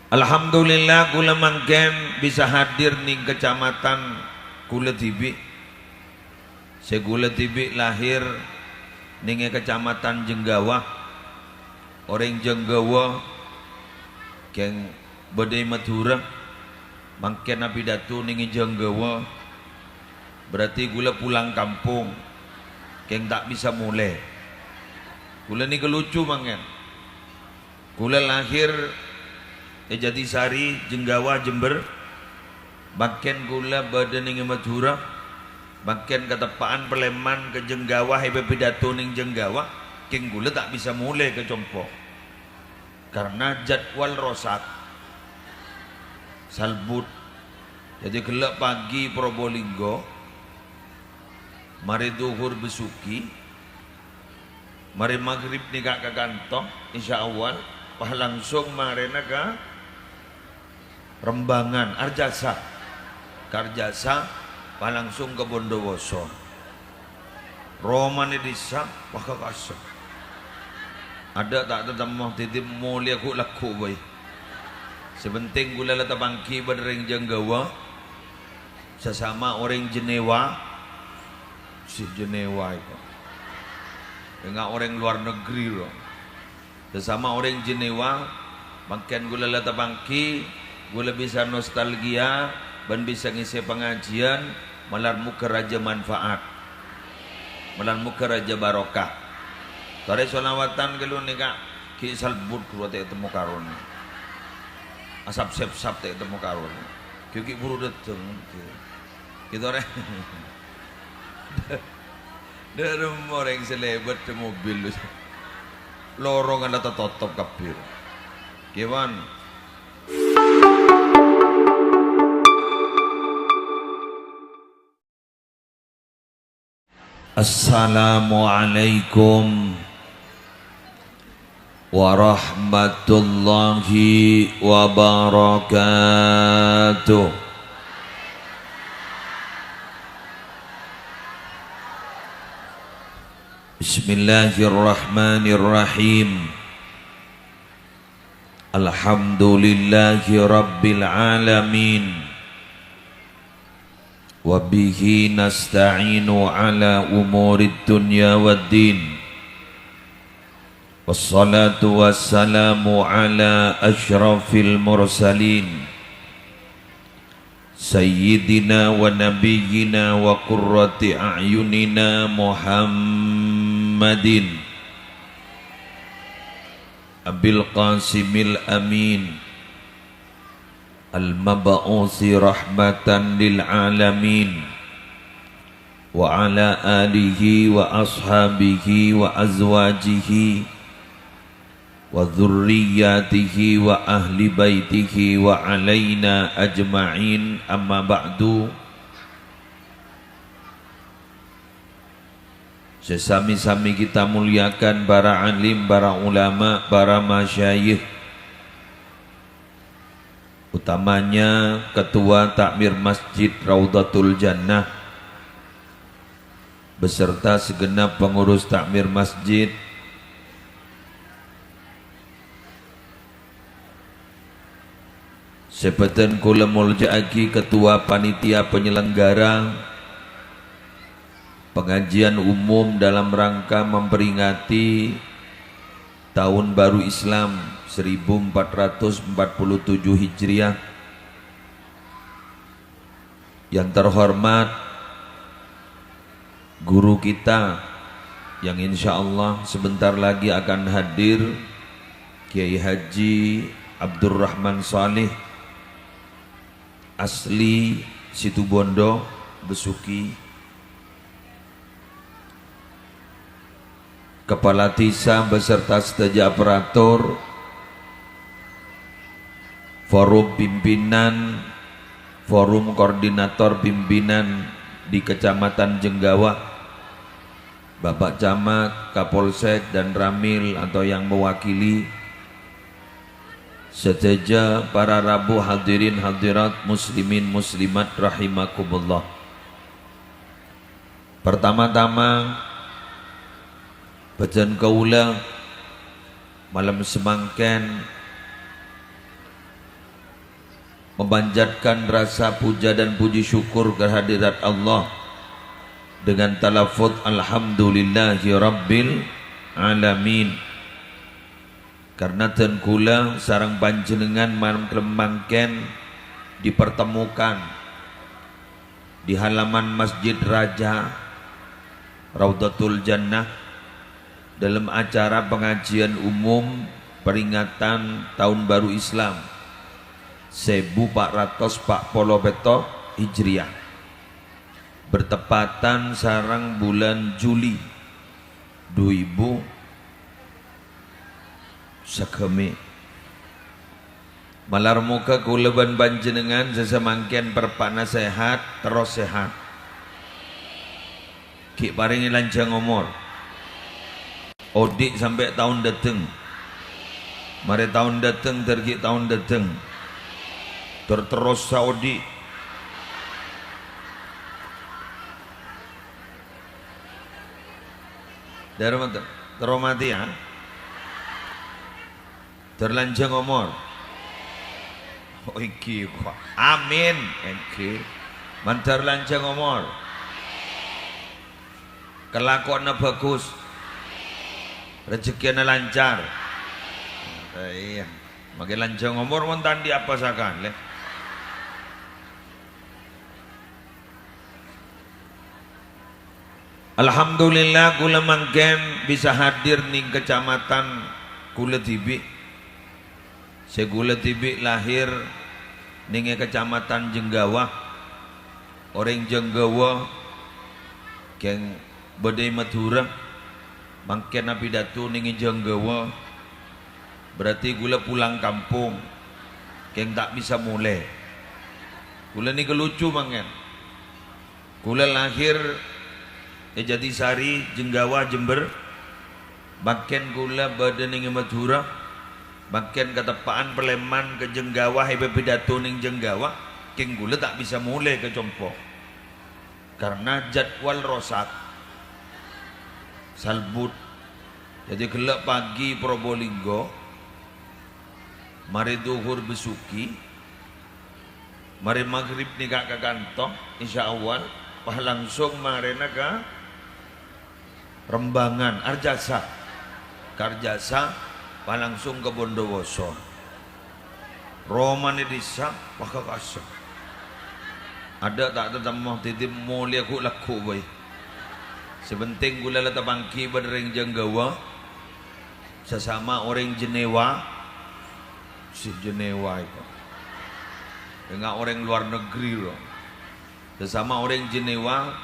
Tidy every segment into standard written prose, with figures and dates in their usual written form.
Alhamdulillah kula mangken bisa hadir ning kecamatan Kuletibi. Segula Tibi lahir ning kecamatan Jenggawah. Orang Jenggawa keng badai Madura mangken api datu ning Jenggawa. Berarti gula pulang kampung keng tak bisa mulai. Gula ni kelucu mangken. Gula lahir Jatisari, Jenggawa, Jember. Bakken gula badan ning Madura. Bakken ketepaan Peleman ke Jenggawa, hebe pidato ning Jenggawa. King gula tak bisa mulai ke Compo. Karena jadwal rosak. Salbut. Jadi gelap pagi Probolinggo. Mari duhur besuki. Mari maghrib nikah ke kantong. Insya Allah. Pah langsung marena ke Rembangan, Arjasa, Karjasa, pah langsung ke Bondowoso. Romani disa, pah ke Kasem. Ada tak tetap mau titip mulia ku laku boy. Sebenting gula lata bangki bereng Jenggawa, sesama orang Jenewa, si Jenewa itu, enggak orang luar negeri loh. Sesama orang Jenewa, makin gula lata bangki. Gula bisa nostalgia dan bisa ngisi pengajian melarmu ke raja manfaat, melarmu ke raja barokah. Tare solawatan gelu nika ki salbut kulo te temu karun, asap sep-sap te temu karun, ki buru deteng gitu re. Darum orang selebet te mobil lorong ada tetop kapir kiwan. Assalamualaikum warahmatullahi wabarakatuh. Bismillahirrahmanirrahim. Alhamdulillahi rabbil alamin. Wabihi nasta'inu ala umurid dunya waddin. Wassalatu wassalamu ala ashrafil mursalin Sayyidina wa nabiyyina wa qurrati a'yunina Muhammadin Abil Qasimil Amin Al-Mab'uthi rahmatan lil alamin wa ala alihi wa ashabihi wa azwajihi wa dhurriyyatihi wa ahli baitihi wa alaina ajma'in amma ba'du. Sesami-sami kita muliakan para alim, para ulama, para masyayikh, utamanya Ketua Takmir Masjid Raudhatul Jannah beserta segenap pengurus takmir masjid, sepeten kula mulja'aki Ketua Panitia Penyelenggara pengajian umum dalam rangka memperingati Tahun Baru Islam 1447 Hijriah. Yang terhormat guru kita yang insya Allah sebentar lagi akan hadir, Kiai Haji Abdurrahman Saleh asli Situbondo Besuki, Kepala Desa beserta sedaja aparatur, forum pimpinan, forum koordinator pimpinan di Kecamatan Jenggawa, Bapak Camat, Kapolsek dan Ramil atau yang mewakili, sedaja para rabu hadirin hadirat muslimin muslimat rahimakumullah. Pertama-tama bajan kaula malam semangken memanjatkan rasa puja dan puji syukur kehadirat Allah dengan talafut alhamdulillahi rabbil alamin. Karena tengkula sarang panjenengan malam kelemangken dipertemukan di halaman Masjid Raja Raudatul Jannah dalam acara pengajian umum peringatan Tahun Baru Islam 1440 Hijriah, bertepatan sarang bulan Juli 2000 sakami. Malar muka kuleban panjenengan sesemangkian perpana sehat terus sehat. Ki paringi lanjang umur. Odik sampai tahun dateng. Mari tahun dateng tergi tahun dateng. Terus Saudi. Dari mana? Teromati ya. Terlanjang umur. Oh iki kok. Amin. Iki. Mantar lanjang umur. Kelakuannya bagus, rezekinya lancar. Iya, makin lancar umur montan di apa sakan le. Alhamdulillah kula mangken bisa hadir ning kecamatan Kula Tibi. Segula Tibi lahir ning kecamatan Jenggawa. Orang Jenggawa keng badai Madura mangken api datu ning Jenggawa, berarti gula pulang kampung keng tak bisa mulai. Gula ni kelucu mangken, gula lahir di Jatisari Jenggawa Jember, mangken gula badai ning Madura, mangken ketepaan Peleman ke Jenggawa hebe pidato ning Jenggawa keng gula tak bisa mulai ke Compo karena jadwal rosak salbut. Jadi gelap pagi Probolinggo, mari duhur besuki, mari maghrib nikah ke kantong, insya Allah pah langsung marena ke Rembangan Arjasa, Karjasa pah langsung ke Bondowoso, Roman disa pah ke Kasa. Ada tak tetap mau titip mulia ku laku boy. Sebenting gula lata bangki badereng Jenggawa sesama orang Jenewa, si Jenewa itu dengan orang luar negeri loh. Sesama orang Jenewa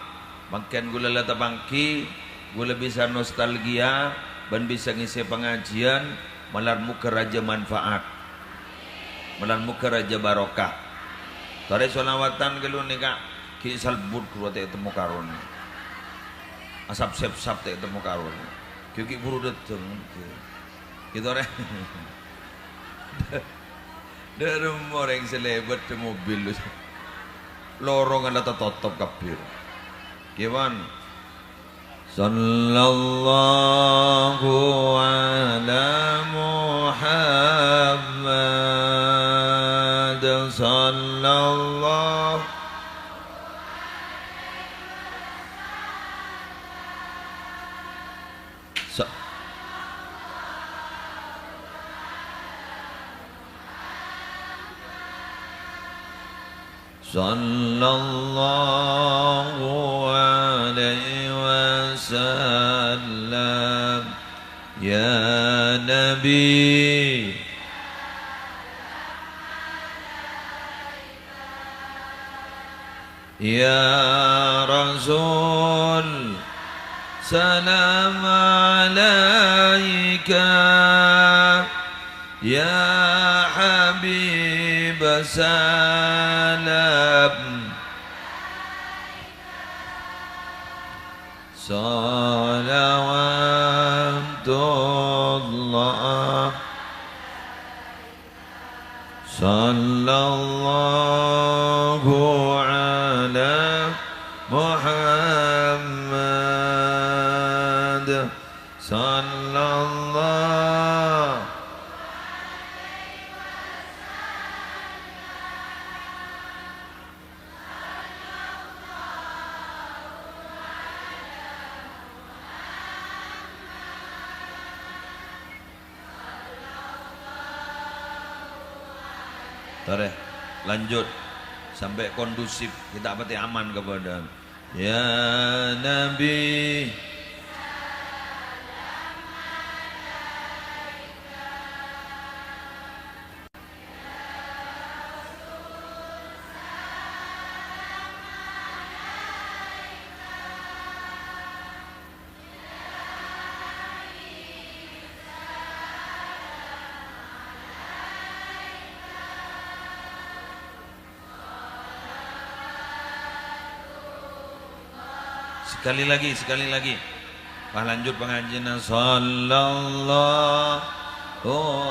makin gula lata bangki, gula bisa nostalgia dan bisa ngisi pengajian malarmu ke raja manfaat, malarmu ke raja barokah. Tare solawatan kalau nikah kisal bud kuat temu karun. Asap sep-sap tak temu karun. Kiki buru dateng. Gitu orang. Dari orang selebat ke mobil. Lorong ada tetop kapir. Gimana? Sallallahu ala Muhammad. Sallallahu sallallahu alaihi wasallam ya Nabi ya Rasul salam alaika ya Habib salam salawatullah sallallahu ala Muhammad sallallahu Sore, lanjut sampai kondusif, kita pati aman kepada ya Nabi. Sekali lagi. Pak lanjut pengajian. Sallallahu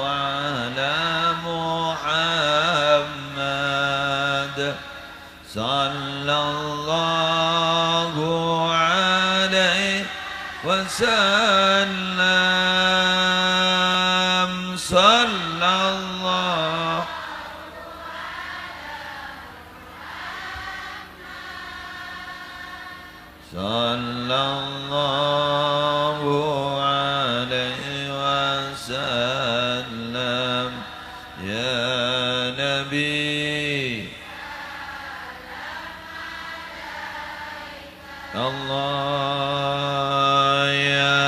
ala Muhammad. Sallallahu alaihi wasallam. Sallallahu alaihi wasallam ya Nabi Allah ya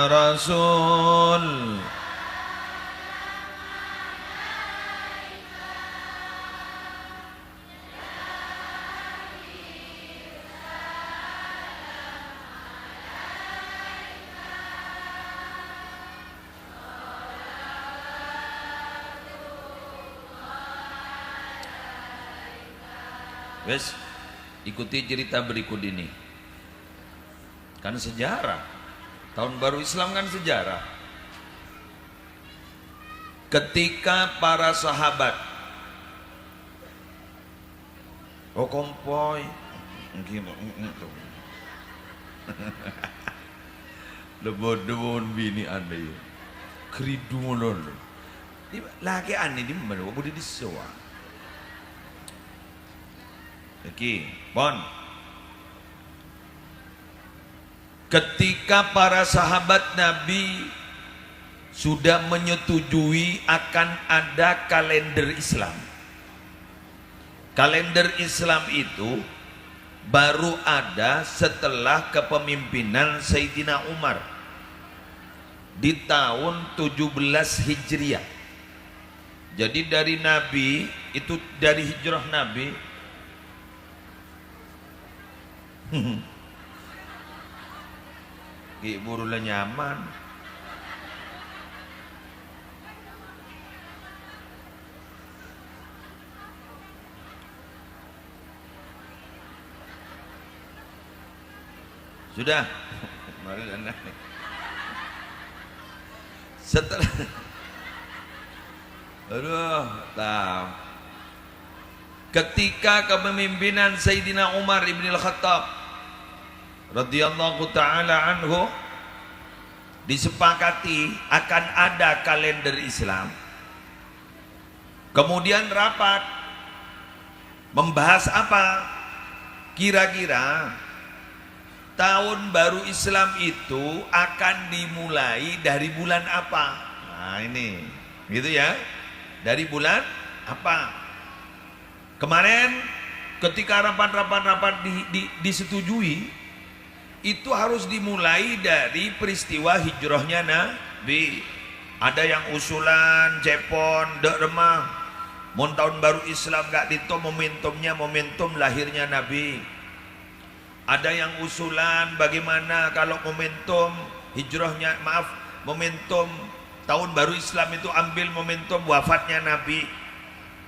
Rasul. Wes, ikuti cerita berikut ini. Kan sejarah. Tahun baru Islam kan sejarah. Ketika para sahabat kompoi lebon bini anda ya keridu molon laki ane di mana boleh disewa. Oke, Bon. Ketika para sahabat Nabi sudah menyetujui akan ada kalender Islam. Kalender Islam itu baru ada setelah kepemimpinan Sayyidina Umar di tahun 17 Hijriah. Jadi dari Nabi itu, dari hijrah Nabi burulah nyaman. Sudah. Mari anda. Setelah tahu. Ketika kepemimpinan Sayyidina Umar ibn al-Khattab radhiyallahu ta'ala anhu disepakati akan ada kalender Islam. Kemudian rapat membahas apa? Kira-kira tahun baru Islam itu akan dimulai dari bulan apa? Nah ini, gitu ya. Dari bulan apa? Kemarin ketika rapat disetujui, itu harus dimulai dari peristiwa hijrahnya Nabi. Ada yang usulan Jepon, dek remah, mun tahun baru Islam gak dito momentumnya momentum lahirnya Nabi. Ada yang usulan bagaimana kalau momentum hijrahnya, momentum tahun baru Islam itu ambil momentum wafatnya Nabi.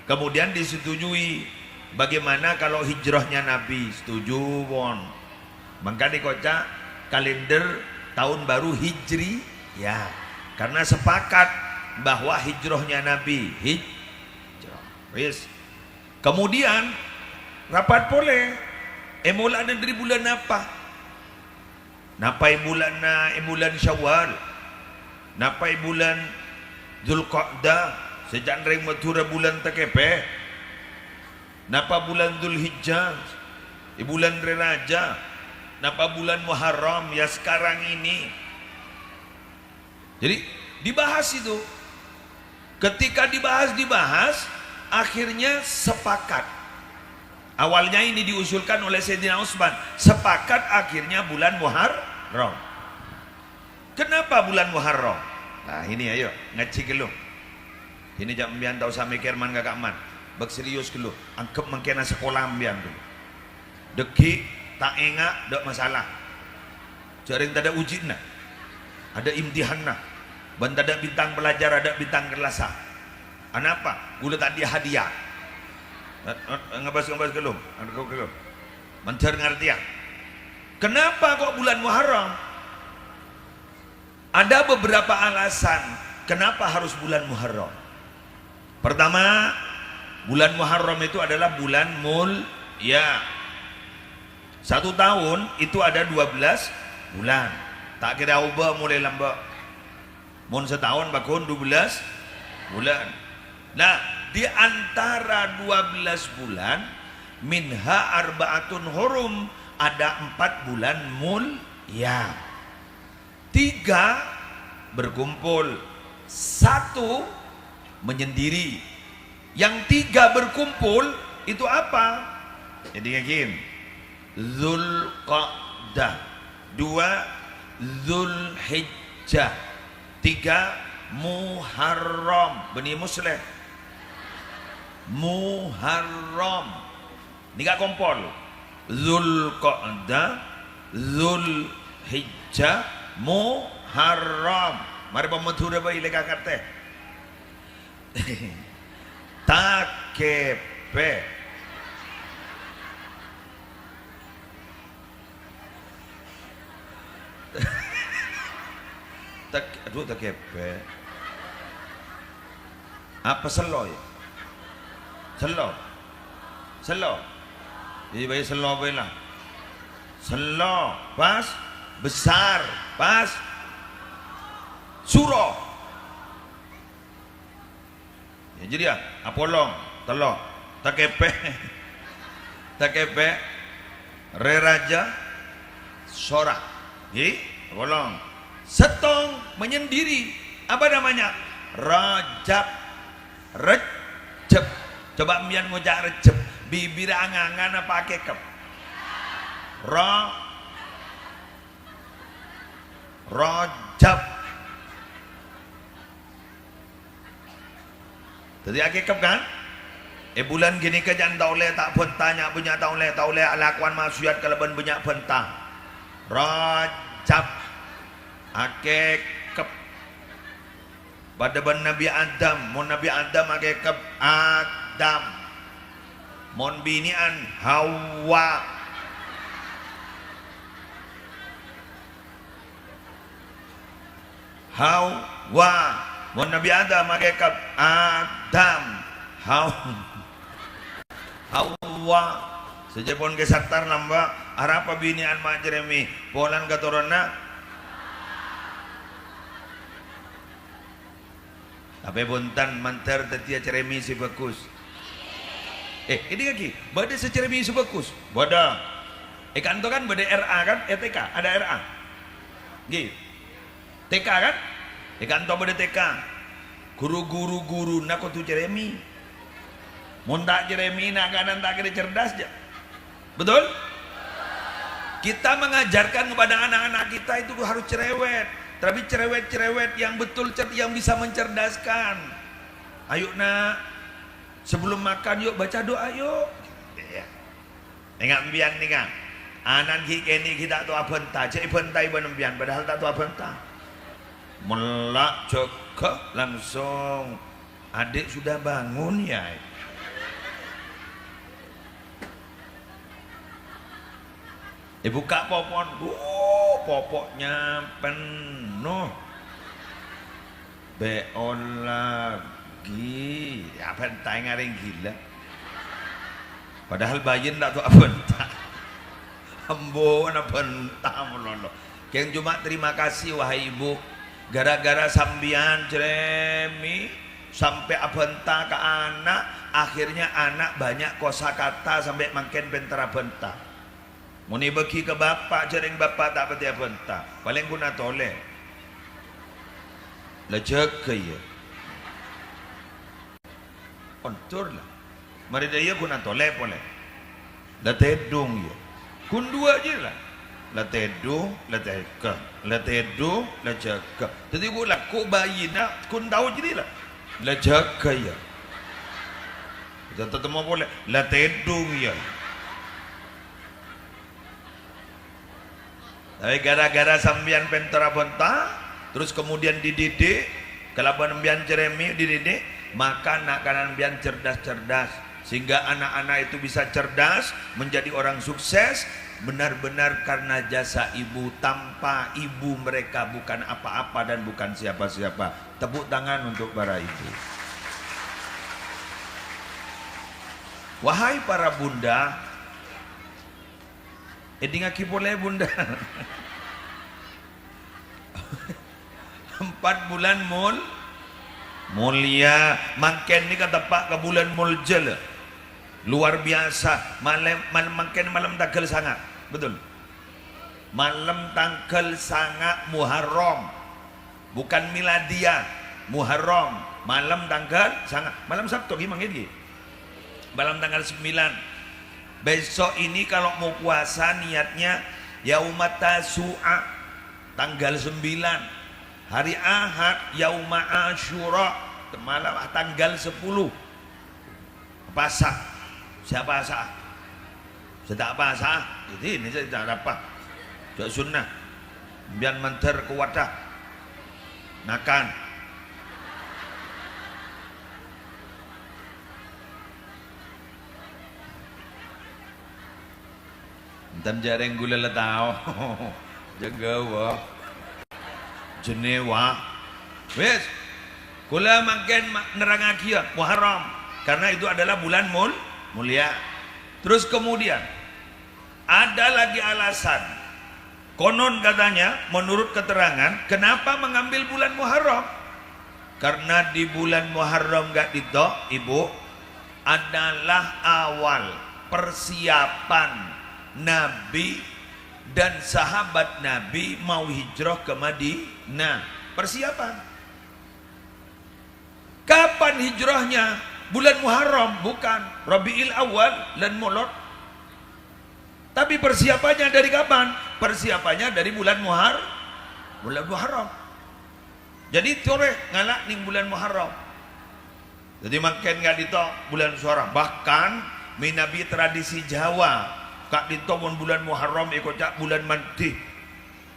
Kemudian disetujui bagaimana kalau hijrahnya Nabi. Setuju, Bon. Maka dikocak kalender tahun baru Hijri ya, karena sepakat bahwa hijrahnya Nabi hijrah. Yes. Kemudian rapat boleh mulai dari bulan apa? Napai bulan Syawal, napai bulan Zulqa'dah, sejak ring matura bulan tekepe, napa bulan Zulhijjah, bulan Raja, napa bulan Muharram ya sekarang ini. Jadi dibahas itu. Ketika dibahas akhirnya sepakat. Awalnya ini diusulkan oleh Sayyidina Utsman, sepakat akhirnya bulan Muharram. Kenapa bulan Muharram? Nah ini ayo ngaji dulu. Ini jam mbian tau sampai kerman gak man. Bak serius dulu. Angkep mengkena sekolah mbian dulu. Deki tak enggak dak masalah. Jaring tak ada ujian nah. Ada imtihan nah. Ban tak ada bintang pelajar, ada bintang kelasa. Kenapa? Gula tak dia hadiah. Ngebas kelum, mencer ngerti ya. Kenapa kok bulan Muharram? Ada beberapa alasan kenapa harus bulan Muharram. Pertama, bulan Muharram itu adalah bulan mulia. 1 tahun itu ada 12 bulan. Tak kira ubah mulai lambat. Mun setahun bakun 12 bulan. Nah, di antara 12 bulan minha arbaatun hurum, ada 4 bulan mulia. 3 berkumpul, 1 menyendiri. Yang 3 berkumpul itu apa? Jadi yakin. Zulqa'dah, 2 Zulhijjah, 3 Muharram. Benih musleh Muharram. Ini gak kompol. Zulqa'dah, Zulhijjah, Muharram. Mari pemetura bayi leka kate. Takepe. Aduh takepe. Apa selo ya? Selo. Jadi bayi selo bayi lah. Selo pas besar pas suro. Ya, jadi ya apolong telok takepe re raja sorak. Jadi apolong setong menyendiri. Apa namanya? Rajab. Recep. Coba mbian ngujak recep. Bibir angangan apa kekep? Rajab. Jadi akikep kan? Bulan gini ke jangan taule tak bentanya punya taule alakuan maksiat kalaban banyak bentang. Rajab. Akikep. Pada ban Nabi Adam, mon Nabi Adam akikep Adam. Mon binian Hawa. Hawa. Mon Nabi Adam akikep Adam. Hawa. Sejapun kesatar nambah arapa binian mak Jeremy polan katurana. Tapi buntan mantar tetia Jeremy si bagus. Ini lagi, bade seceremi sebagus. Bada. Kanto kan bade RA kan? TK, ada RA. Gitu. TK kan? Kanto bade TK. Guru nak kau tu Jeremy. Montak Jeremy nak kanan tak kira cerdas je. Betul? Kita mengajarkan kepada anak-anak kita itu harus cerewet. Tapi cerewet-cerewet yang betul, yang bisa mencerdaskan. Ayo nak, sebelum makan yuk baca doa yuk. Ingat mbian ni kan? Anan kini kita tu apa entah, cek bentai benembian, padahal tak tu apa entah. Melak cekak langsung. Adik sudah bangun ya. Buka popon, popoknya penuh. Beol lagi, apa entah ngaring gila. Padahal bayin tak tu apa entah. Ambo apa entah melolo. Yang cuma terima kasih wahai ibu, gara-gara sambian Jeremy sampai apa entah ke anak, akhirnya anak banyak kosakata sampai makin pentera bentah. Muni bagi ke bapak, jaring bapak tak pati apa entah. Paling guna toleh. Lejek ke ya. Ontur lah. Mari dia kuna tole pole. La tedung ya. Kun dua je lah. La tedung, la teka. La tedung, la jaga. Jadi ku laku bayi nak kun tahu jadi lah. La jaga ya. Jangan temu boleh. La tedung ya. Tapi gara-gara sambian pentara bonta, terus kemudian dididik, kelaban ambian ceremi dididik, maka nak kanan ambian cerdas-cerdas, sehingga anak-anak itu bisa cerdas, menjadi orang sukses, benar-benar karena jasa ibu. Tanpa ibu mereka bukan apa-apa dan bukan siapa-siapa. Tepuk tangan untuk para ibu. Wahai para bunda, ngaki boleh bunda. 4 bulan mulia, makin ni kata pak ke bulan muljal, luar biasa. Malam tanggal sangat, betul. Malam tanggal sangat Muharram, bukan miladiah, Muharram. Malam tanggal sangat, malam Sabtu gimana gitu? Malam tanggal 9. Besok ini kalau mau puasa niatnya Yaumat Tasu'a tanggal 9. Hari Ahad Yauma Asyura malam tanggal 10. Puasa. Siapa puasa? Sedang puasa. Jadi ini saya tak dapat. Tak sunnah. Biar menter kuatah. Nakan. Tam jareng gula latao. Jaga wah. Jenewa. Wes. Kula makin nerangaki Muharram karena itu adalah bulan mulia. Terus kemudian ada lagi alasan. Konon katanya menurut keterangan kenapa mengambil bulan Muharram? Karena di bulan Muharram gak ditok ibu adalah awal persiapan Nabi dan sahabat Nabi mau hijrah ke Madinah. Persiapan. Kapan hijrahnya? Bulan Muharram, bukan Rabiul Awal dan Mulud. Tapi persiapannya dari kapan? Persiapannya dari bulan Muharram. Jadi tore ngalak ning bulan Muharram. Jadi makin gak ditok bulan suara. Bahkan minabi tradisi Jawa kak ditobon bulan Muharram ikut cak bulan mati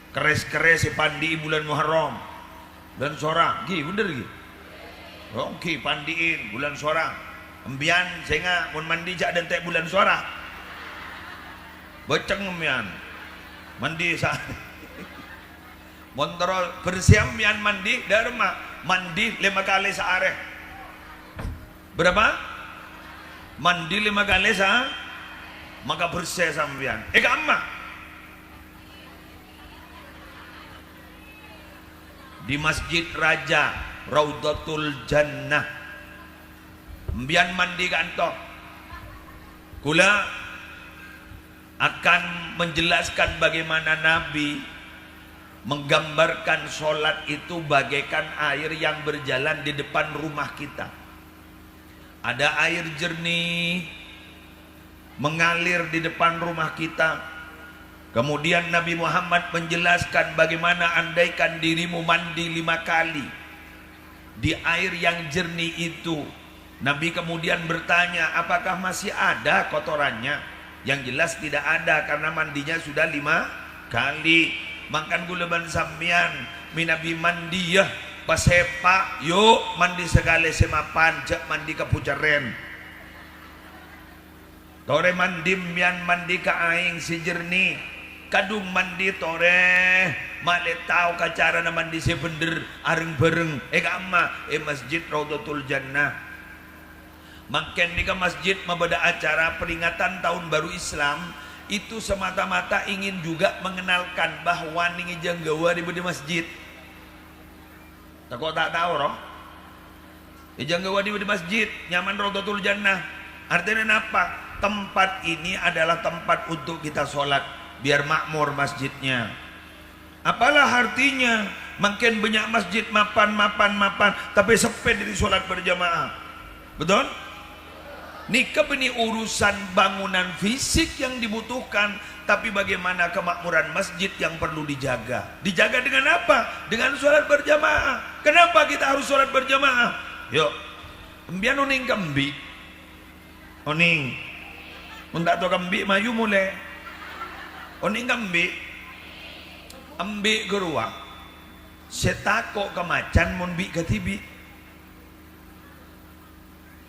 keres-keres pandi bulan Muharram dan sora gi bener gi oke pandiin bulan sora embian sehingga mun mandi cak dan tek bulan sora beceng embian mandi sa montrol bersiam embian mandi dharma mandi 5 kali sehari berapa mandi 5 kali sehari maka bersih sampean. Amma di Masjid Raja Raudatul Jannah mbian mandi kantor. Kula akan menjelaskan bagaimana Nabi menggambarkan sholat itu bagaikan air yang berjalan di depan rumah kita. Ada air jernih mengalir di depan rumah kita. Kemudian Nabi Muhammad menjelaskan bagaimana andaikan dirimu mandi 5 kali di air yang jernih itu. Nabi kemudian bertanya, apakah masih ada kotorannya? Yang jelas tidak ada karena mandinya sudah 5 kali. Makan guleban sambian minabi mandi ya pasepa yuk mandi segala semapan jak mandi kepucaren. Tore mandi mian mandi ka aing si jernih kadung mandi tore male tau ka cara na mandi si bener areng bareng amma Masjid Raudatul Jannah. Makin di masjid mabada acara peringatan tahun baru Islam itu semata-mata ingin juga mengenalkan bahwa ningi janggawa di masjid. Tak kok tak tahu roh. Janggawa di masjid nyaman Raudatul Jannah. Artinya apa? Tempat ini adalah tempat untuk kita sholat biar makmur masjidnya. Apalah artinya makin banyak masjid mapan tapi sepi dari sholat berjamaah. Betul? Nikah ini urusan bangunan fisik yang dibutuhkan, tapi bagaimana kemakmuran masjid yang perlu dijaga. Dijaga dengan apa? Dengan sholat berjamaah. Kenapa kita harus sholat berjamaah? Yuk, embian oning kembi, oning, undak to kembi maju mulai, oning kembi, ambi gerua, setako kemacan mon bi ketibi.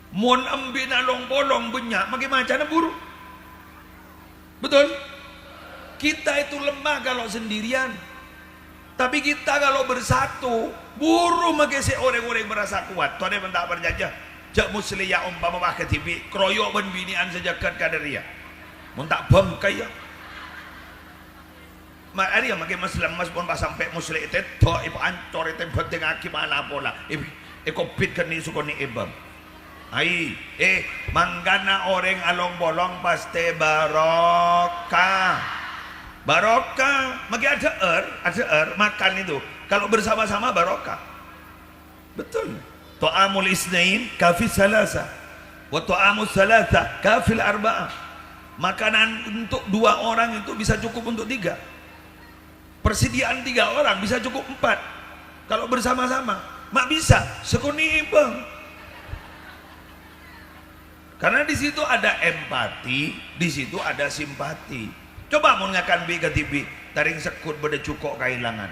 Mon ambil nalong bolong banyak macam buru. Betul? Kita itu lemah kalau sendirian. Tapi kita kalau bersatu, buru makai se orang-orang merasa kuat. Tuan yang tak berjajah. Jak musliya umpama bah ketibi, kroyok ben binian sejakat kadaria. Mun tak bom kaya. Mak ari makai muslim mas pun pas sampai musli itu tok ibu ancor itu penting aki mana pola. Covid kan ni sukoni ibam. Ai, manggana orang along bolong pasti barokah. Barokah, magi ada makan itu. Kalau bersama-sama barokah. Betul. Ta'amul isnain kafil salasa. Wa ta'amul salasa kafil arba'ah. Makanan untuk 2 orang itu bisa cukup untuk 3. Persediaan 3 orang bisa cukup 4. Kalau bersama-sama, mak bisa sekuni ibang. Karena di situ ada empati, di situ ada simpati. Coba mau ngakan bi ke TV, taring sekut beda cukok kehilangan.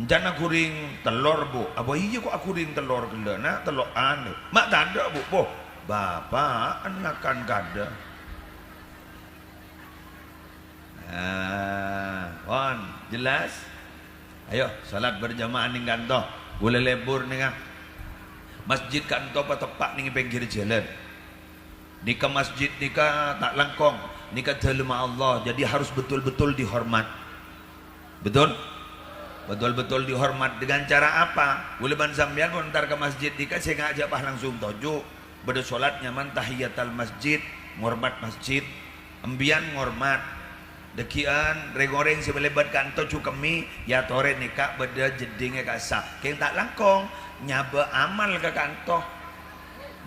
Jana kuring telur bu, apa iya kok aku kuring telur gila, nak telur ane, mak tak ada bu, boh, bapak anakan kada. Wan, jelas? Ayo, salat berjamaah ning kanto, boleh lebur nih kan? Masjid kanto apa tepak ning pinggir jalan. Nikah masjid nikah tak langkong, nikah dalam Allah. Jadi harus betul-betul dihormat. Betul? Betul-betul dihormat dengan cara apa? Boleh ban sampean ntar ke masjid nikah saya ngajak bah langsung tojo. Beda salat nyaman tahiyatul masjid, ngormat masjid, embian ngormat. Dekian regoreng sebelebat kanto cukemi ya tore nikah beda jedingnya kasa. Keng tak langkong nyaba amal ke kantor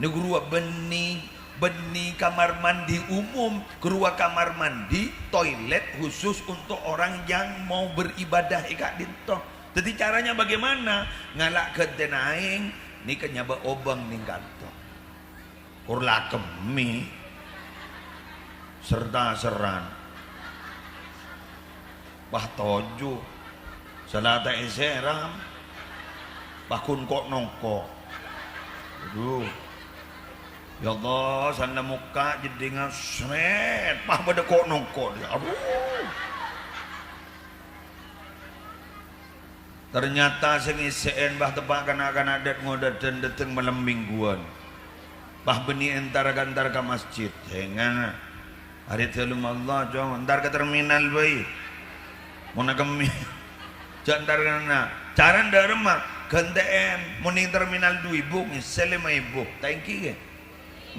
neguru benih kamar mandi umum, kerua kamar mandi toilet khusus untuk orang yang mau beribadah ikat dinto. Jadi caranya bagaimana? Ngalak ke denaing ni ke nyaba obang ning kantor kurla kemi serta seran bah toju salata iseram bakun kok nongko. Aduh. Ya Allah, sana muka jadi ngasret. Pah pada kok nongko dia. Aduh. Ternyata sing iseen bah tepakan akan adat ngodat dan dateng malam mingguan. Bah beni entar ke masjid. Jangan hari telum Allah jong entar ke terminal bayi. Mau nakemi. Jantar kana. Cara ndarema ganteen muning terminal 2000 ngisel 5000 thank you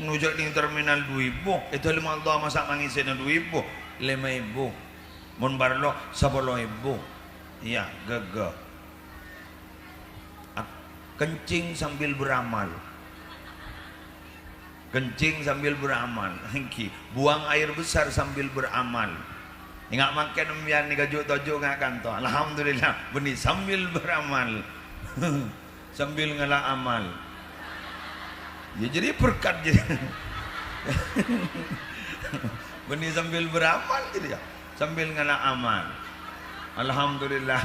nujak ning terminal 2000 itu 5 Allah masak mangisena 2000 5000 mun barlo 10000 iya gagah kencing sambil beramal buang air besar sambil beramal ingat makan embian ni gajuk tojo ngak kanto alhamdulillah benih sambil beramal sambil ngalah amal ya jadi berkat jadi benih sambil beramal gitu ya sambil ngalah amal alhamdulillah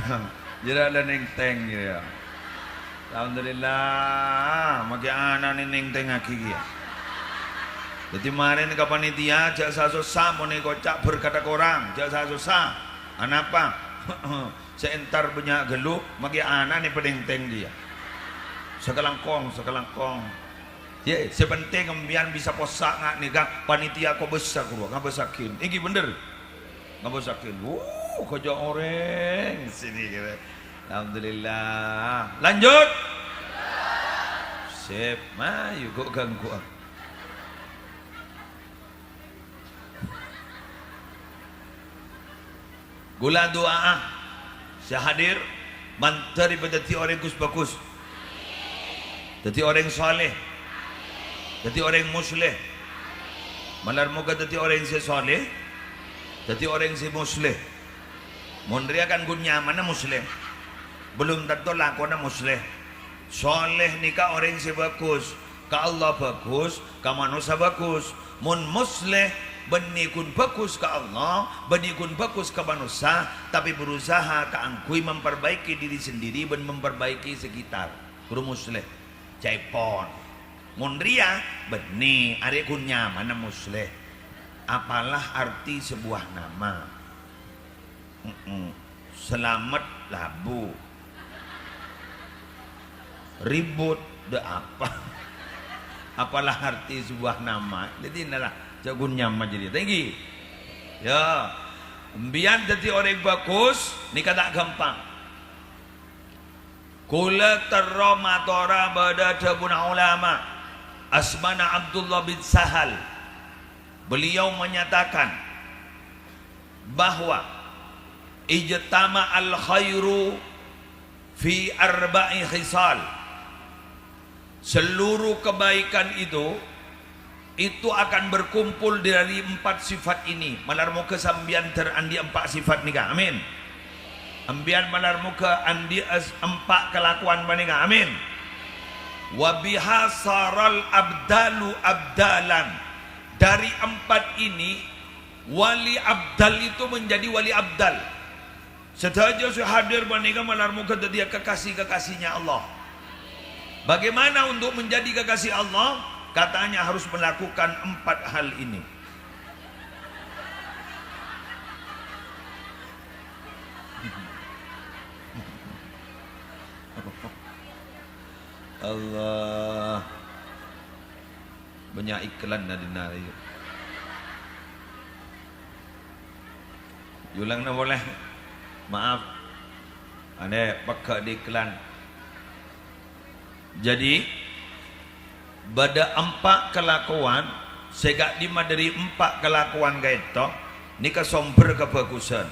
jadi ada neng teng gitu ya alhamdulillah maki anak neng teng aki ya jadi kemarin ke panitia jasa susah mau kocak berkata korang jasa susah anapa seentar banyak geluh maki anak ni pedeng-teng dia sekelangkong ya sepenting kembian bisa posak ngak nikah panitia kau besar kurang ngak besakin ini bener ngak besakin kerja orang sini kira alhamdulillah lanjut sip mayu kok ganggu gula doa saya hadir mantar daripada ti orang bagus jadi orang soleh Jadi orang musleh. Malar moga jadi orang si soleh. Jadi orang si musleh. Mondria kan gun nyaman musleh. Belum tentu lakona musleh. Soleh nikah orang si bagus. Ka Allah bagus, ka manusia bagus. Mun musleh benih kun bagus ke Allah, benih kun bagus ke manusia, tapi berusaha keangkui memperbaiki diri sendiri dan memperbaiki sekitar. Guru musleh, caipon, munria benih, are kun nyaman musleh. Apalah arti sebuah nama? Selamat labu, ribut de apa? Apalah arti sebuah nama? Jadi inilah jagun nyaman jadi tinggi ya biar jadi orang bagus nikah tak gampang kula terromatora badada buna ulama Asmana Abdullah bin Sahal beliau menyatakan bahwa ijtama al khairu fi arba'i khisal seluruh kebaikan itu akan berkumpul dari 4 sifat ini. Malar muka sambian terandi 4 sifat nikah. Amin. Ambian malar muka andi 4 kelakuan banika. Amin. Wa biha saral abdalu abdalan. Dari 4 ini wali abdal itu menjadi wali abdal. Setaja hadir banika malar muka dia kekasih-kekasihnya Allah. Bagaimana untuk menjadi kekasih Allah? Katanya harus melakukan 4 hal ini. Allah, banyak iklan nadina. Ulang na boleh. Maaf. Ane pakai di iklan. Jadi pada 4 kelakuan segak lima dari 4 kelakuan gaito ni kesomber kebagusan.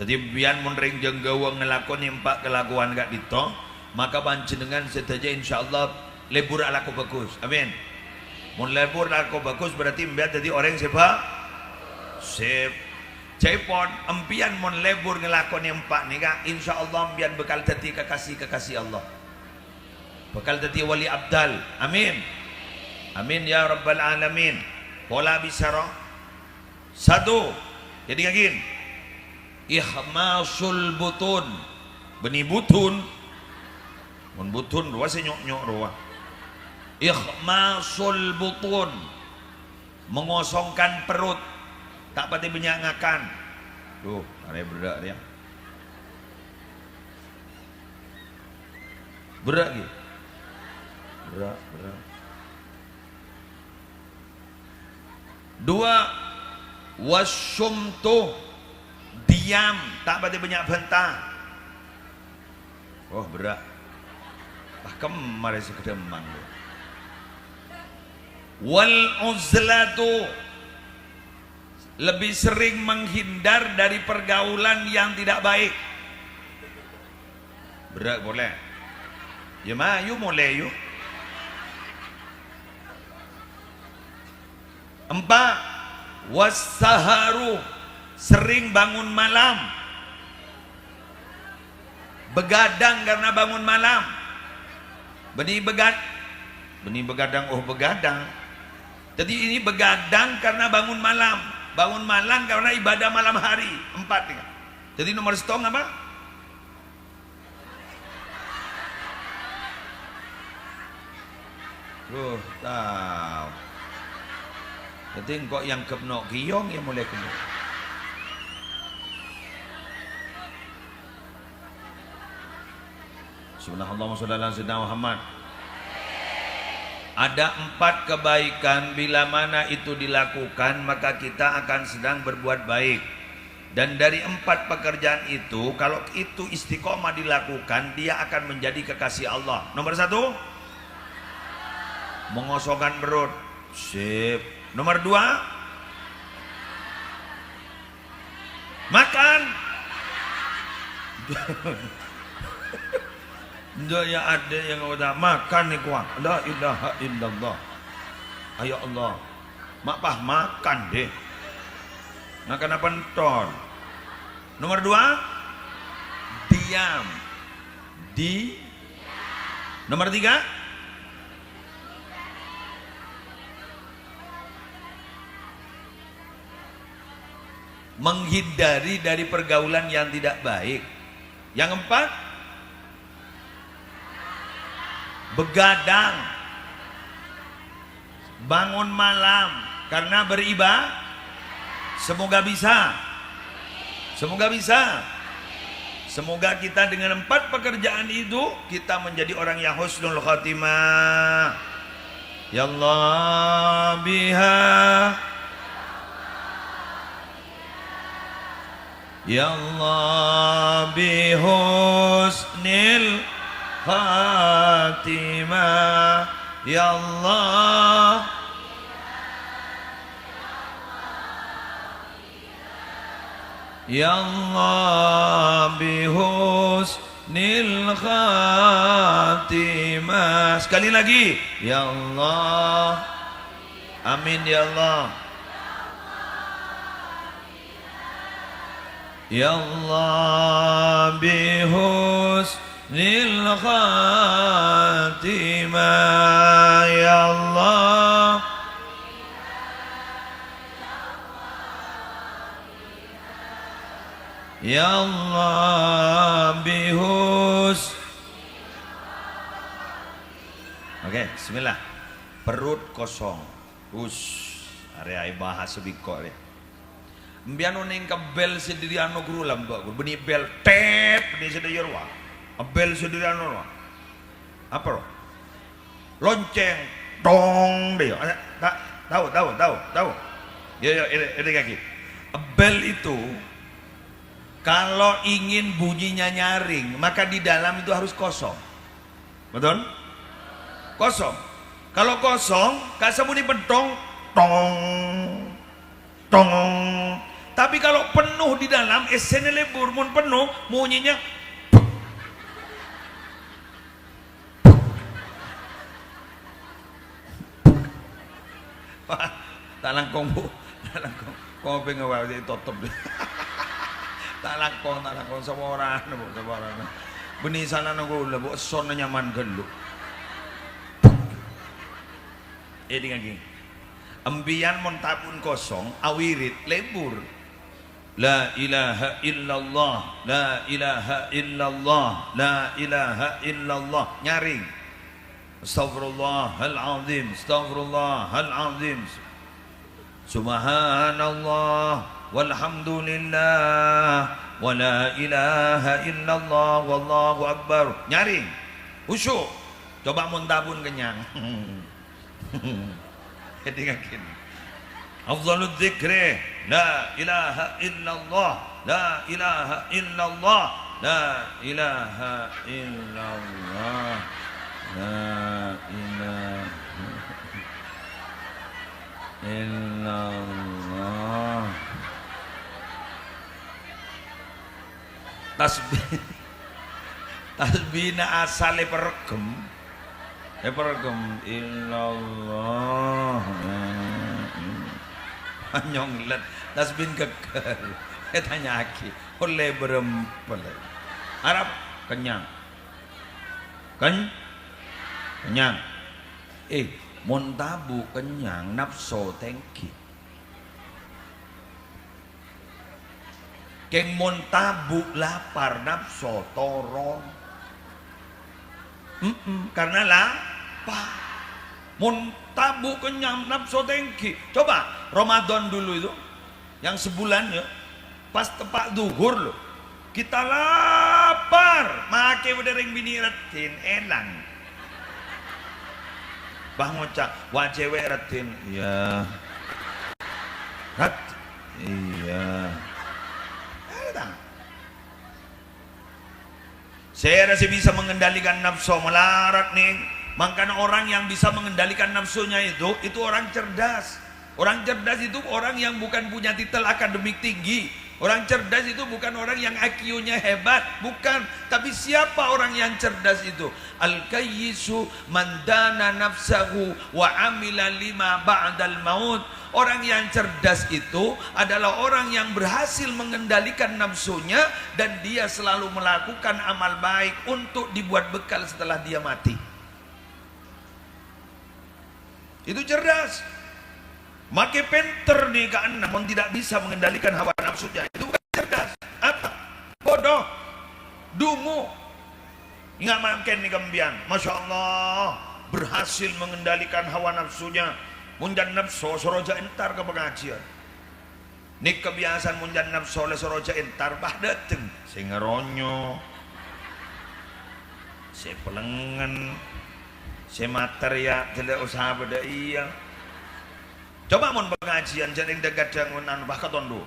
Jadi biar menring jenggawa ngelakoni 4 kelakuan gak dito maka panjenengan sedaja insyaallah lebur alaku bagus. Amin. Mun lebur alaku bagus berarti biar jadi orang siapa? Sip. Cepon empian mun lebur ngelakoni 4 nika insyaallah biar bekal dadi kekasih Allah. Bakal dadi wali abdal. Amin. Amin ya rabbal alamin. Pola bisara. 1. Jadi yakin. Ihmasul butun. Benih butun. Mun butun ruah senyok-nyok ruah. Ihmasul butun. Mengosongkan perut. Tak pati banyak ngakan. Tuh, ada berak dia. Berak gitu. Berak. 2. Wasyumtu, diam, tak pati banyak bantah. Oh berat. Kemari sekedemang. Wal uzlatu, lebih sering menghindar dari pergaulan yang tidak baik. Berat boleh. Ya mah, you mulai you. 4. Wassaharu, sering bangun malam. Begadang karena bangun malam. Benih begadang, oh begadang. Jadi ini begadang karena bangun malam. Bangun malam karena ibadah malam hari. 4 nih. Jadi nomor setong apa? Tahu. Jadi kok yang kepnok kiyong ya mulai kena. Subhanallah sallallahu alaihi Muhammad. Ada 4 kebaikan bila mana itu dilakukan maka kita akan sedang berbuat baik. Dan dari 4 pekerjaan itu kalau itu istiqomah dilakukan dia akan menjadi kekasih Allah. Nomor 1 mengosongkan perut. Sip. Nomor 2 makan. Ya ada yang udah makan nih kuah. La ilaha illallah. Ayo Allah. Mak pah makan deh. Makan apa enton? Nomor 2, diam. Nomor 3, menghindari dari pergaulan yang tidak baik. Yang 4, begadang, bangun malam karena beribadah. Semoga bisa. Semoga kita dengan 4 pekerjaan itu kita menjadi orang yang husnul khatimah. Ya Allah biha, ya Allah bihusnil khatimah. Ya Allah, ya Allah bihusnil khatimah. Sekali lagi, ya Allah. Amin ya Allah. Ya Allah bihusnil khatimah. Ya Allah, ya Allah bihus. Oke, bismillah. Perut kosong. Area bahas sebiko ya. Mbiano ning kebel sendiri anu guru lambak. Beni bel tep ni sedaya ruang. Bel sendiri anu. Apa? Lonceng dong dia. Tahu. Ya, ini kaki. Bel itu kalau ingin bunyinya nyaring, maka di dalam itu harus kosong. Betul? Kosong. Kalau kosong, kasamuni pentong, tong. Tapi kalau penuh di dalam, esene lebur mun penuh, bunyinya tak langkong bu, tak langkong. Kau pengen wae tutup deh. Tak langkong sama orang. Benih sana nunggu lebu son nyaman gelu. Dengan gini. Ambian montabun kosong, awirit lebur. La ilaha illallah, la ilaha illallah, la ilaha illallah. Nyaring. Astaghfirullahalazim, astaghfirullahalazim. Subhanallah walhamdulillah wa la ilaha illallah wallahu akbar. Nyaring. Usyuk. Coba montabun kenyang. Ketinggakin. Afdhalul dzikri la ilaha illallah, la ilaha illallah, la ilaha illallah, la ilaha illallah. Tasbihna asale peregem. Peregem illallah. Nyonglet tasbih geger. Tanya aki oleh berempel. Arab kenyang. Kenyang. Montabu kenyang nafsu tengki. Keng montabu lapar nafsu torong. Karena lapar. Montabu kenyang nafsu tengki. Coba Ramadan dulu itu yang sebulan ya, pas tepat duhur loh, kita lapar, make wedering bini retin elang. Bah ngocak, wah cewek retin, iya. Rat, iya. Saya rasa bisa mengendalikan nafsu melarat nih. Makanya orang yang bisa mengendalikan nafsunya itu orang cerdas. Orang cerdas itu orang yang bukan punya titel akademik tinggi, Orang cerdas itu bukan orang yang IQ-nya hebat, bukan. Tapi siapa orang yang cerdas itu? Al-kayyisu man dana nafsahu wa amila lima ba'dal maut. Orang yang cerdas itu adalah orang yang berhasil mengendalikan nafsunya dan dia selalu melakukan amal baik untuk dibuat bekal setelah dia mati. Itu cerdas. Make penter nih kan, namun tidak bisa mengendalikan hawa nafsunya. Itu bukan cerdas. Apa? Bodoh. Dungu. Ingat makan nih kembian. Masya Allah. Berhasil mengendalikan hawa nafsunya. Munjan nafsu soroja entar ke pengajian. Nih kebiasaan munjan nafsu oleh soroja entar. Bah dateng. Saya ngeronyo. Saya pelengan. Saya materia. Tidak usah beda iya. Coba mon pengajian jadi gadang menan bah ketondo.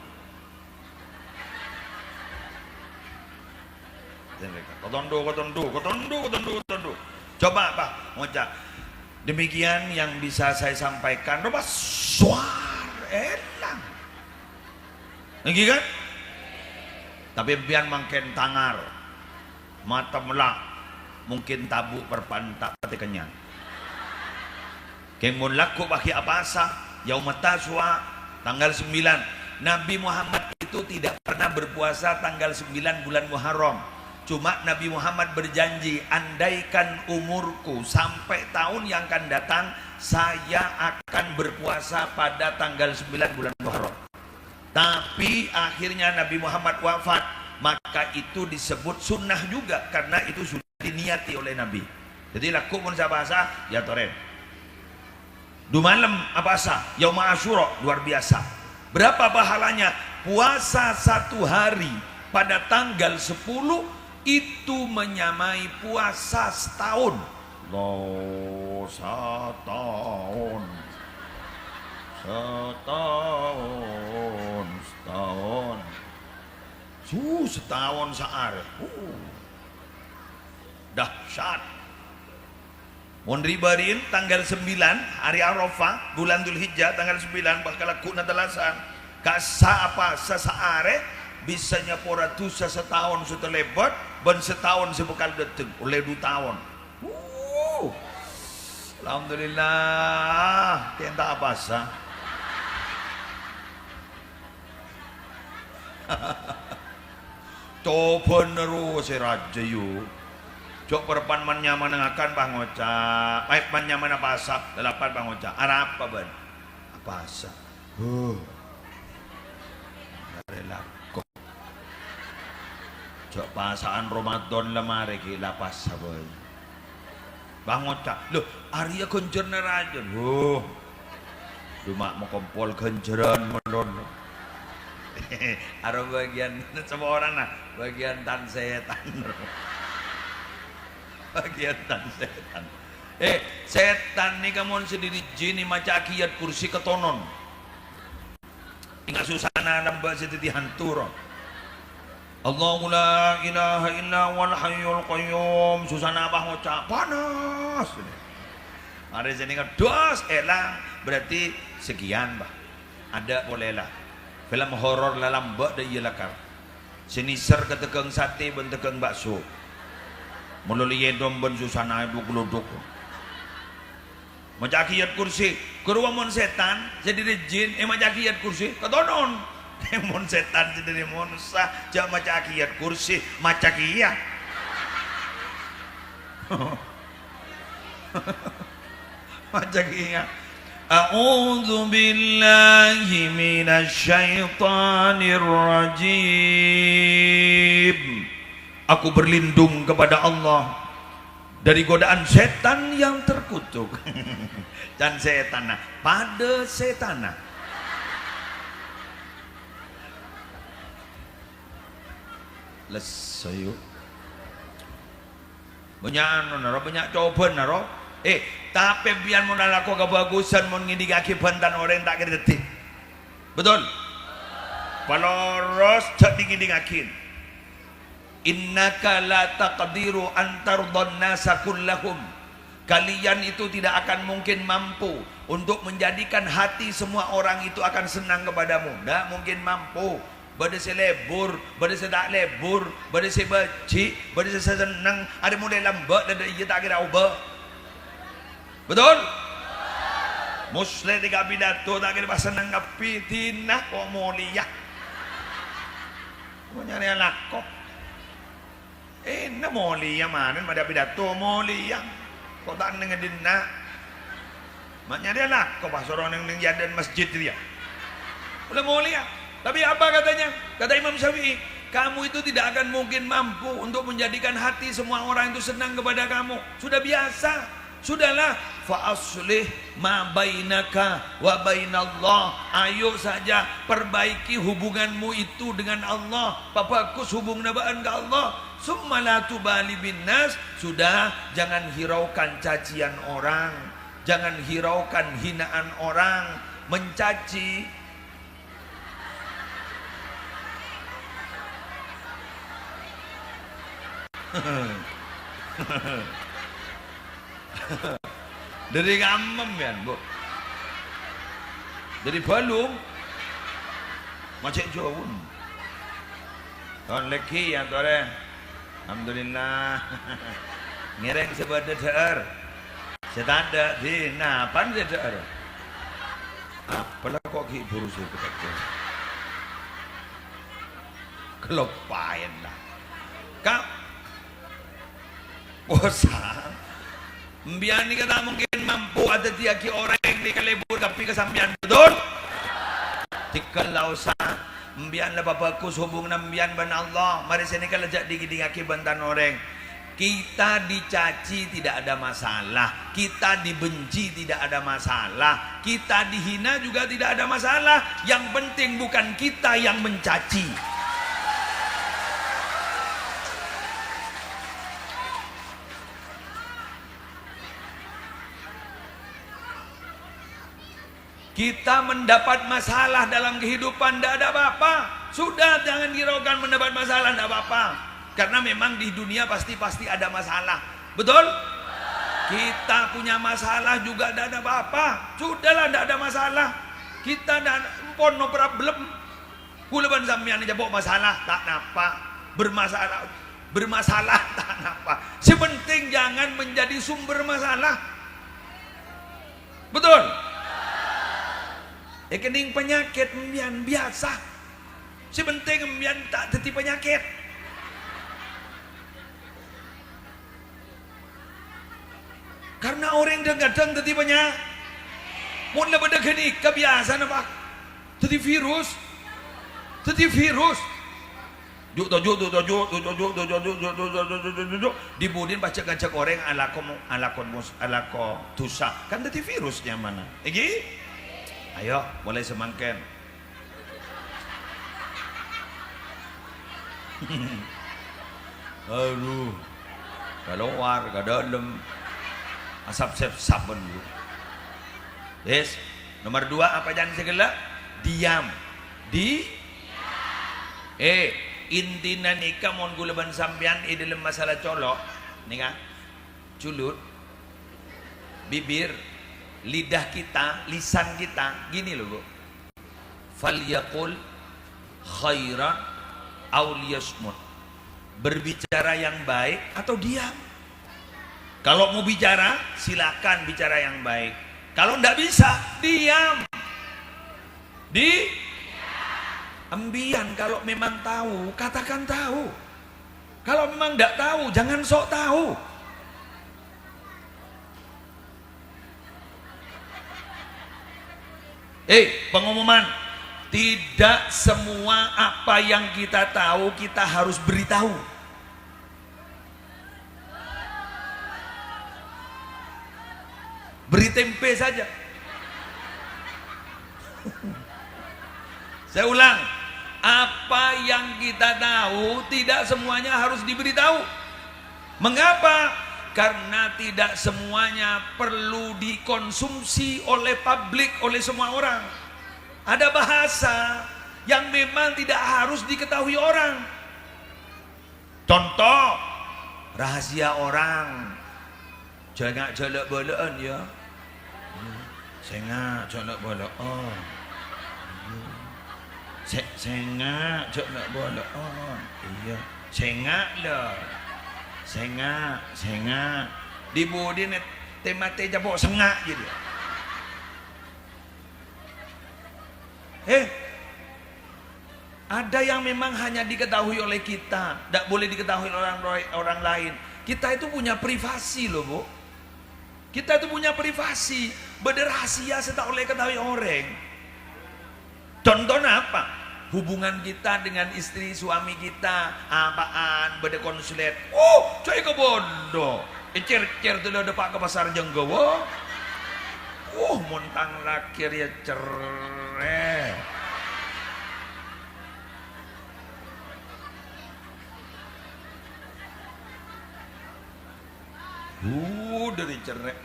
Kotondo. Coba Pak ngocak. Demikian yang bisa saya sampaikan. Coba suar elang. Lagi kan? Tapi biar makin tangar. Mata melak. Mungkin tabu perpantak pati kenyang. Kemun laku bagi apa sah? Yaumut Taswa tanggal 9. Nabi Muhammad itu tidak pernah berpuasa tanggal 9 bulan Muharram. Cuma Nabi Muhammad berjanji, andaikan umurku sampai tahun yang akan datang, saya akan berpuasa pada tanggal 9 bulan Muharram. Tapi akhirnya Nabi Muhammad wafat, maka itu disebut sunnah juga karena itu sudah diniati oleh Nabi. Jadi laku pun saya bahasa ya toren. Du malam apa sah? Yaum Asyura luar biasa. Berapa pahalanya? Puasa 1 hari pada tanggal 10 itu menyamai puasa setahun. Loh, setahun. Setahun sehari. Dahsyat. Mon ribarin tanggal 9 hari Arafah bulan Dzulhijjah tanggal 9 bakal kuna telasan kasa apa sesaare bisanya pora tusa setahun setelebat ben setahun sebekal deteng oleh 2 tahun. Alhamdulillah tenta apa sah. Coba nerus raja yuk. Jok perpan man nyaman akan pangoca, baik man nyaman apa asap, delapan pangoca, arah apa ban, apa asap, relako, jok pasaan Ramadan lemari gila pas saboy, pangoca, loh, Arya kencerna raja, cuma mau kompol kenceran melon, ada bagian semua orang nah, bagian tan setan. Bagian tan setan. Setan nih kamu sendiri jin maca akiyat kursi ketonon. Ingat susana nambah sedih hantur. Allahu la ilaha illa wal hayyul qayyum. Susana abah ngucap panas. Hari ini kan dos elang berarti sekian bah. Ada bolehlah. Film horor lalam bak da iya lakar. Siniser ketekeng sate bentekeng bakso. Melalui yedom ben susana ibu geluduk. Majakiyat kursi, keruamun setan jadi jin, majakiyat kursi, ketonon. Mon setan jadi monsa, jak majakiyat kursi, macakia. Macakia. A'udzu billahi minasy syaithanir rajim. Aku berlindung kepada Allah dari godaan setan yang terkutuk. Dan setana pada setana. Lesayu. Banyak naro, banyak coba naro. Tapi biar mau nalaku kebagusan mau ngidigaki bantan orang tak kerti. Betul? Paloros tak digidigakin. Innaka la taqdiru an tardhan nasa kullahum. Kalian itu tidak akan mungkin mampu untuk menjadikan hati semua orang itu akan senang kepadamu. Tidak mungkin mampu. Bada saya lebur, bada saya tak lebur, bada saya benci, bada saya senang, ada mulai lambat dan ia tak kira ubah. Betul? Muslim tiga pidato tak kira pasal nanggapi tina kok mulia. Kau nyari anak kok. Na mulia mana? Ada pidato mulia. Kau tak nengadin nak. Maknya dia anak kau pas orang yang jadan masjid dia. Udah mulia. Tapi apa katanya? Kata Imam Syafi'i, kamu itu tidak akan mungkin mampu untuk menjadikan hati semua orang itu senang kepada kamu. Sudah biasa. Sudahlah, fa aslih ma bainaka wa bainallah. Ayo saja perbaiki hubunganmu itu dengan Allah. Papakus hubung nabaan ke Allah. Summa la tubali binnas. Sudah, jangan hiraukan cacian orang. Jangan hiraukan hinaan orang. Mencaci dari ngamem ya bu, dari balung macam jauh tahun lagi ya tore alhamdulillah ngereng sebagai ter setanda di napan dia ter apalah kok hibur sih kelopayan lah kak bosan mbian ni kata mungkin mampu ada tiaki orang di kalebur tapi kesambian betul tikalau sa mbian lah bapakus hubung nambian ban Allah mari sini kalau jadi gidingaki bantan orang kita dicaci tidak ada masalah kita dibenci tidak ada masalah kita dihina juga tidak ada masalah yang penting bukan kita yang mencaci. Kita mendapat masalah dalam kehidupan tidak ada apa-apa. Sudah jangan hiraukan mendapat masalah tidak apa-apa. Karena memang di dunia pasti ada masalah. Betul? Kita punya masalah juga tidak ada apa-apa. Sudahlah tidak ada masalah. Kita tidak no problem. Kulaban sampean jabok masalah tak napa. Bermasalah tak napa. Sepenting jangan menjadi sumber masalah. Betul? Kening penyakit mbian biasa. Sebenting mbian tak jadi penyakit. Karena orang kadang jadi penyakit. Mula pada gini kebiasaan apa? Jadi virus. Dibudin baca-baca orang alako tusa. Kan jadi virusnya mana? Egi? Ayo, mulai semangken. Aduh, keluar ke dalam asap sabun dulu. Yes, nomor 2 apa jangan segala? Diam. Intina nikah mon gulaban sampean dalam masalah colok, nika, culut, bibir. Lidah kita, lisan kita gini loh bu, falyaqul khairan aw liyasmut, berbicara yang baik atau diam. Kalau mau bicara silakan bicara yang baik, kalau tidak bisa diam. Ambian kalau memang tahu katakan tahu, kalau memang tidak tahu jangan sok tahu. Pengumuman, tidak semua apa yang kita tahu kita harus beritahu. Beri tempe saja. Saya ulang, apa yang kita tahu tidak semuanya harus diberitahu. Mengapa? Karena tidak semuanya perlu dikonsumsi oleh publik, oleh semua orang. Ada bahasa yang memang tidak harus diketahui orang. Contoh, rahasia orang. Jangan jalak-balaan ya. Jangan jalak-balaan. Sengak, cok nak boleh. Oh, iya. Sengak lah. Sengak. Di bodi net temate jabok sengak je dia. Ada yang memang hanya diketahui oleh kita, tidak boleh diketahui oleh orang lain. Kita itu punya privasi loh, Bu. Kita itu punya privasi, berrahasia setak oleh ketahui orang. Contohnya apa? Hubungan kita dengan istri suami kita, apaan, berdekonsulet. Coy ke bodoh. Cer-cer tu dah depak ke pasar Jenggawa. Montang lakir ya cerai. Dari cerai.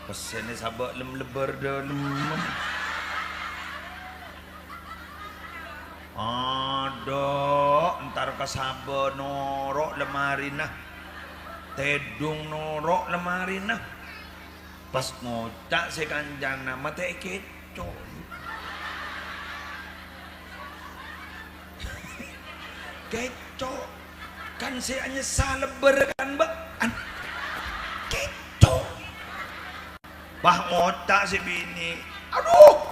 Pesennya sabak lebar dalam. Ada entar kasaba norok lemari nah. Tedung norok lemari nah. Pas ngocak saya kanjang nama teh keco. Keco. Kan saya hanya salah berkan mbak. Keco. Bah ngocak si bini. Aduh.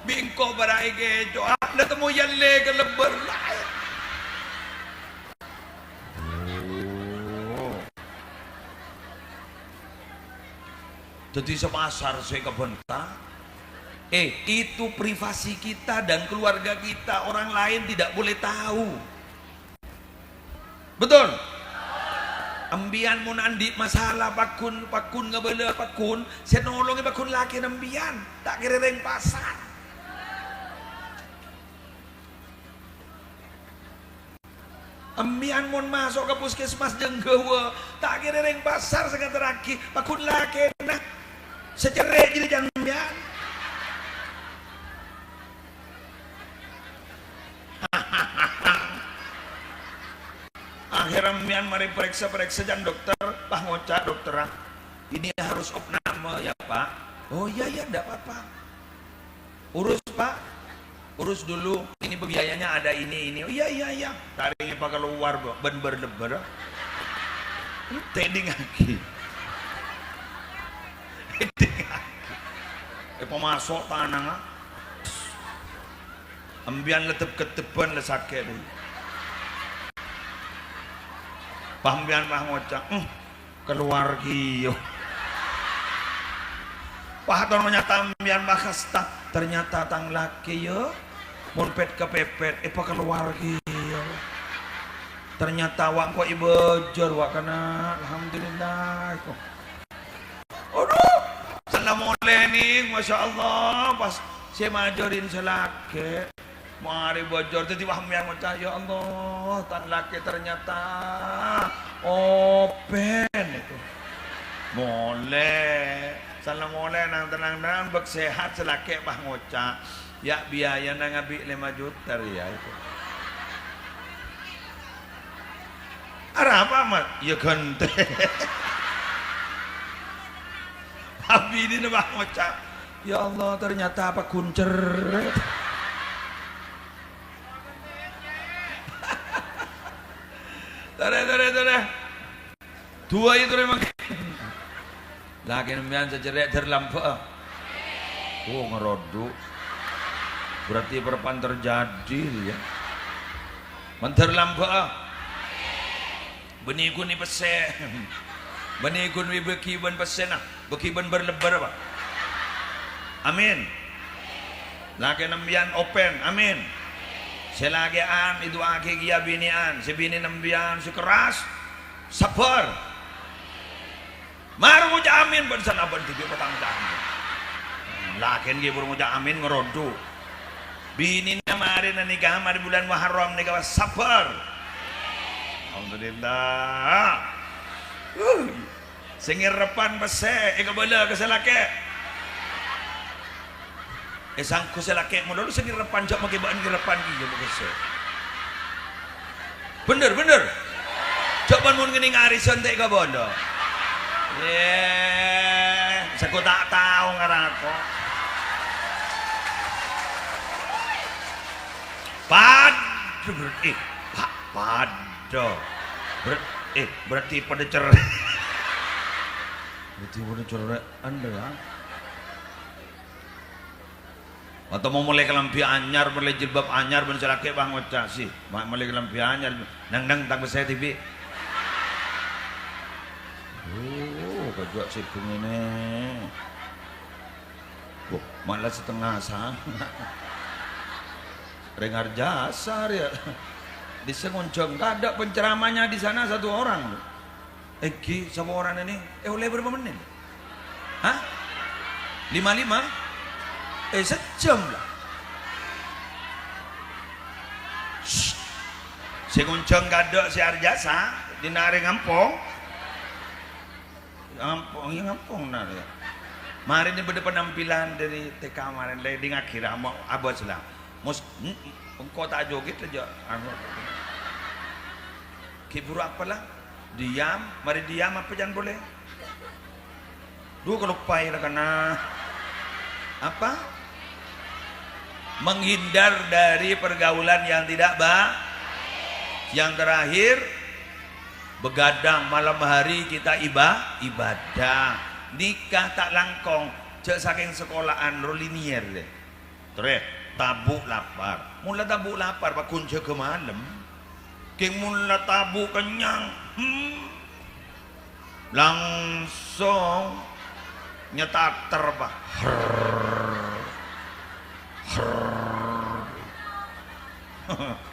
Bingko barai keco. Anda temu yang le ke lebar lain. Jadi sepasar saya kebentak. Itu privasi kita dan keluarga kita. Orang lain tidak boleh tahu. Betul? Ambian mun andi masalah pakun ngebela pakun. Saya nolongi pakun laki ambian. Tak kira reng pasar. Ambian mun masuk ke puskesmas Jenggawa. Tak kira reng pasar sekata laki. Pakun laki nah. Secerai jadi jambian. Akhirnya ambian mari periksa jan dokter. Pak ngocak dokter. Ini harus opname ya Pak. Oh iya enggak apa-apa. Urus Pak. Urus dulu. Ini biayanya ada ini. Oh iya. Taringnya Pak keluar ben berlebar. Tending lagi. Pemasok tanah ambian letep ketepan le sakit pambian mah ngocak keluar kiyo pahaton nyata ambian mah kasta ternyata tang laki yo murpet kepepet pa keluar kiyo ternyata wak kok ibejor wak kana alhamdulillah kok. Aduh, salah mulai nih, masya Allah, pas saya majorin selake, mari bojor, jadi wah yang macam ya Allah, tan laki ternyata open itu, mulai, salah mulai nang tenang bersehat selake bah ngocak, ya biaya nang ngabik 5 juta ya itu. Arah apa mat? Ya gante. Abi ini nembah ngocak. Ya Allah ternyata apa kuncer. Tare. Dua itu memang. Lagi nembian secerek terlampau. Ngeroduk. Berarti perpan terjadi ya. Menterlampau. Benih ni pesen. Benih ni bekiban pesen ah. Bekiban berlebar apa? Amin. Laki nembian open. Amin. Selagian itu aki gia binian. Si bini nembian si keras. Sabar. Maru ngucap amin bersan abang tiga petang jamin. Laki dia baru ngucap amin ngerodu. Bini namarin nikah mari bulan Muharram nikah sabar. Alhamdulillah. Sengir repan pese, bela ke selake. Sangku selake mula lu sengir repan jak make baan repan ki je pese. Bener. Coba mun ngene ngarisan tek ka bondo. Saku tak tahu ngarako. Pado berarti Pak Pado. Berarti pada cerai. Berarti pada cerai Anda ya. Atau mau mulai kelampi anyar, mulai jilbab anyar, ben selake bang ngocak sih. Mulai kelampi anyar, nang tak saya TV. Oh, kagak sih ini. Oh, malah setengah sana. Rengar jasa ya. Di Sengoncong gak ada penceramanya di sana satu orang. Eki sama orang ini. Oleh berapa menit? Hah? 55? Sejam lah. Sengoncong gak ada si Arjasa di nari ngampong. Ngampong nari. Mari ini pada penampilan dari TK kemarin di ngakhir mau abad selang. Engkau tak joget aja. Kiburu apalah? Diam, mari diam apa jangan boleh. Dua kalau payah karena apa? Menghindar dari pergaulan yang tidak baik. Yang terakhir, begadang malam hari kita ibadah. Nikah tak langkong, cek saking sekolahan rolinier deh. Terus tabuk lapar. Mula tabuk lapar pak kunci ke malam. King mula tabuk kenyang. Langsung nyetak terbah.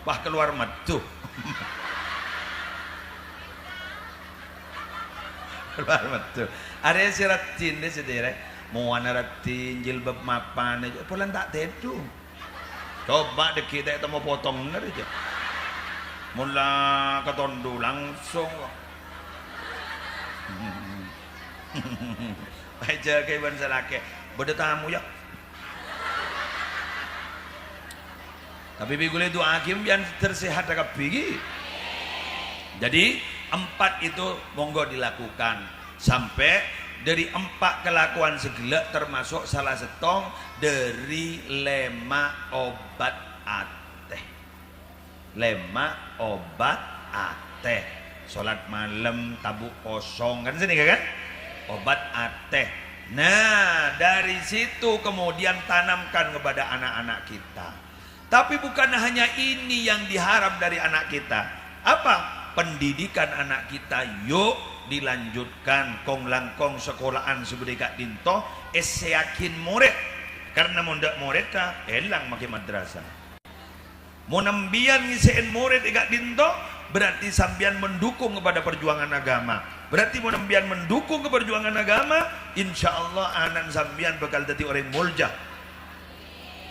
Wah keluar metu. Keluar metu. Ada si ratin deh sedere. Mau ratin jilbab mapan aja. Pulang tak tedu. Coba dek kita itu mau potong bener aja. Mula ketondu langsung. Aja kayak bangsa laki. Beda tamu ya. Tapi bigule itu hakim yang tersehat agak pigi. Jadi 4 itu monggo dilakukan sampai dari 4 kelakuan segala termasuk salah setong dari lema obat ateh. Lema obat ateh. Salat malam tabuk kosong kan sini kan? Obat ateh. Nah dari situ kemudian tanamkan kepada anak-anak kita. Tapi bukan hanya ini yang diharap dari anak kita. Apa? Pendidikan anak kita yuk dilanjutkan kong langkong sekolahan sebudi kak dinto yakin murid. Karena mundak murid ta elang maki madrasah. Mau nembian ngisein murid kak dinto berarti sambian mendukung kepada perjuangan agama. Berarti mau nembian mendukung ke perjuangan agama, insya Allah anak sambian bakal jadi orang muljah.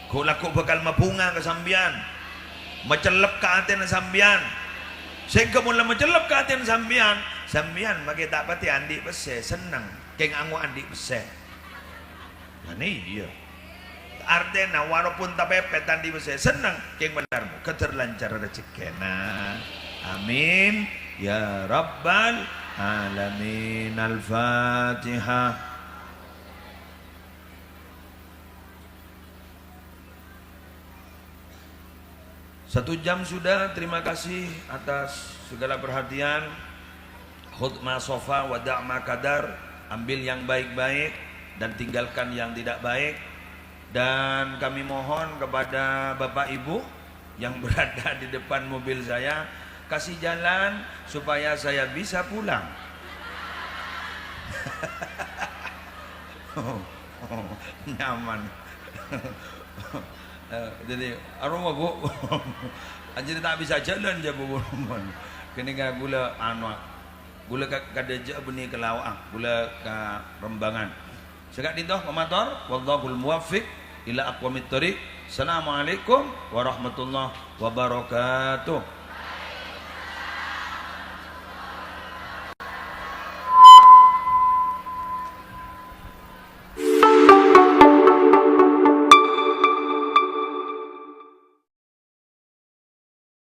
Kau laku bakal mapunga ke sambian, mecelep ke aten sambian. Sehingga mula mecelep ke aten sambian, sambian maki tak pati andi pese senang, keng angu andi pese. Nah ini dia. Artinya walaupun tak pepet andi pese senang, keng benarmu keterlancar rezekina. Amin ya rabbal alamin. Al-Fatihah. 1 jam sudah. Terima kasih atas segala perhatian. Khudh ma sofa wa da' ma kadar. Ambil yang baik-baik dan tinggalkan yang tidak baik. Dan kami mohon kepada Bapak Ibu yang berada di depan mobil saya, kasih jalan supaya saya bisa pulang. Nyaman. Jadi aroma bu anjir tak bisa jalan je bu kini ka gula anu gula kada je benih ke lawang gula ka rembangan segak dintoh komator wallahul muwaffiq ila aqwamit thoriq. Assalamualaikum warahmatullahi wabarakatuh.